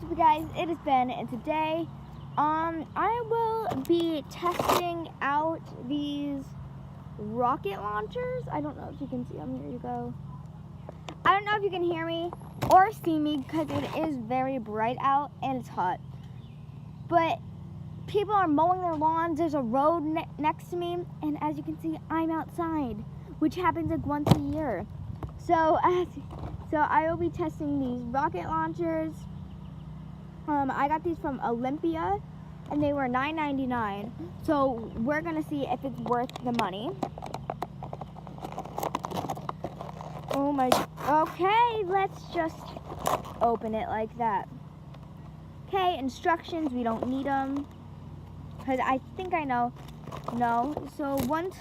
up, guys? It is Ben, and today, I will be testing out these rocket launchers. I don't know if you can see them. Here you go. I don't know if you can hear me or see me because it is very bright out and it's hot. But people are mowing their lawns. There's a road next to me, and as you can see, I'm outside, which happens like once a year. So I will be testing these rocket launchers. I got these from Olympia, and they were $9.99. So we're gonna see if it's worth the money. Oh my, okay, let's just open it like that. Okay, instructions, we don't need them, because I think I know. No, so once,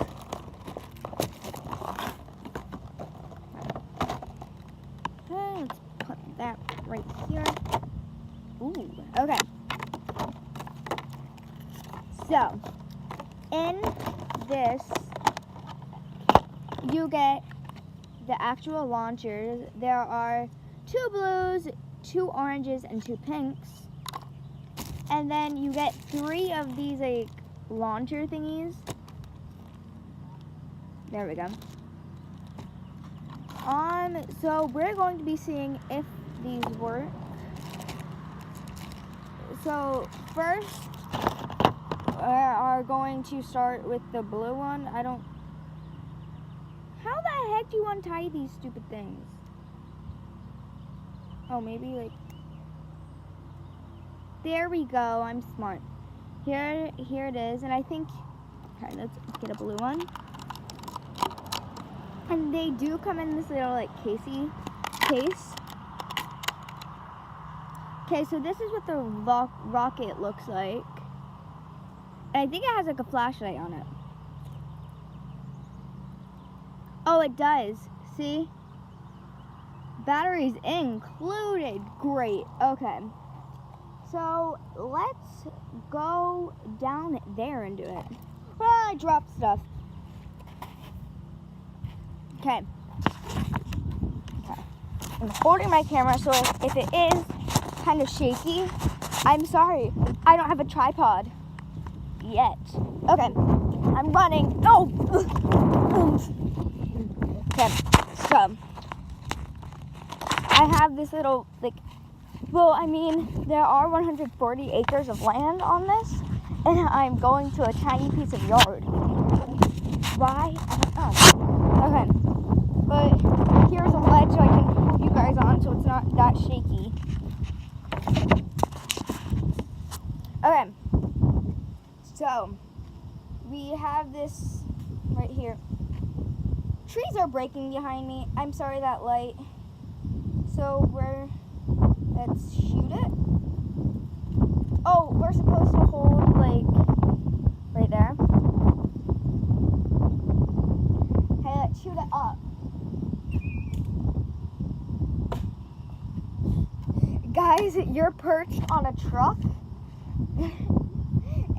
okay, let's put that right here. Ooh, okay. So, in this, you get the actual launchers. There are 2 blues, 2 oranges, and 2 pinks. And then you get 3 of these like launcher thingies. There we go. So we're going to be seeing if these work. So first, we are going to start with the blue one. How the heck do you untie these stupid things? Oh, maybe like, there we go. I'm smart. Here it is, and I think, okay, let's get a blue one. And they do come in this little like case. Okay, so this is what the rocket looks like. And I think it has like a flashlight on it. Oh, it does. See? Batteries included. Great. Okay. So let's go down there and do it. Oh, I dropped stuff. Okay. I'm holding my camera, so if it is kind of shaky, I'm sorry. I don't have a tripod yet. Okay. I'm running. No. Okay. So I have this little there are 140 acres of land on this, and I'm going to a tiny piece of yard. Why? I don't know. Okay. But here's a ledge so I can hold you guys on so it's not that shaky. Okay. So, we have this right here. Trees are breaking behind me. I'm sorry, that light. So, let's shoot it. Oh, we're supposed to hold, like, right there. Okay, let's shoot it up. Guys, you're perched on a truck.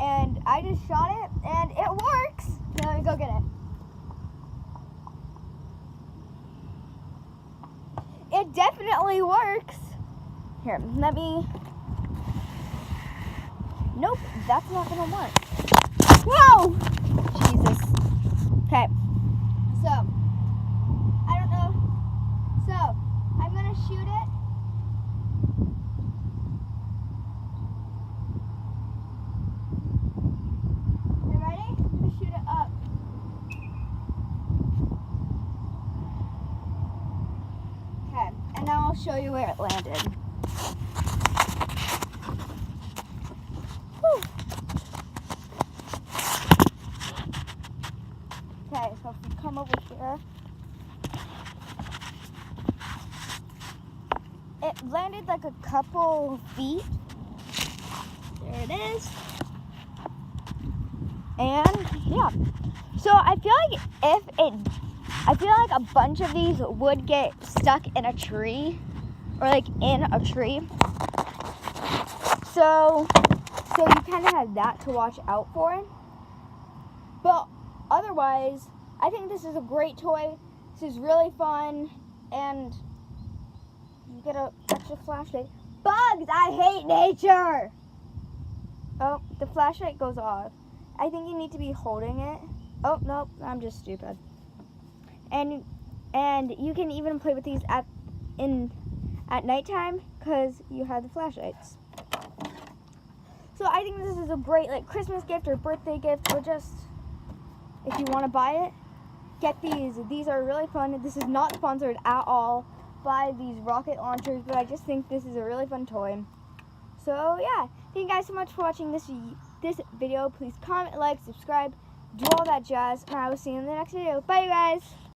And I just shot it, and it works. Okay, let me go get it. It definitely works. Here, let me. Nope, that's not gonna work. Whoa! Jesus. Okay. So, I don't know. So, I'm gonna shoot it. You ready? I'm gonna shoot it up. Okay, and now I'll show you where it landed. Whew. Okay, so if we come over here, it landed like a couple feet. There it is. And yeah. So I feel like a bunch of these would get stuck in a tree, or like in a tree. So you kind of have that to watch out for. But otherwise, I think this is a great toy. This is really fun, and you get an extra flashlight. bugs. I hate nature. Oh, the flashlight goes off. I think you need to be holding it. Oh, nope, I'm just stupid. And you can even play with these at nighttime because you have the flashlights. So I think this is a great like Christmas gift or birthday gift, or just if you want to buy it, get these. These are really fun. This is not sponsored at all by these rocket launchers, but I just think this is a really fun toy. So yeah, thank you guys so much for watching this video. Please comment, like, subscribe, do all that jazz, and I will see you in the next video. Bye, you guys.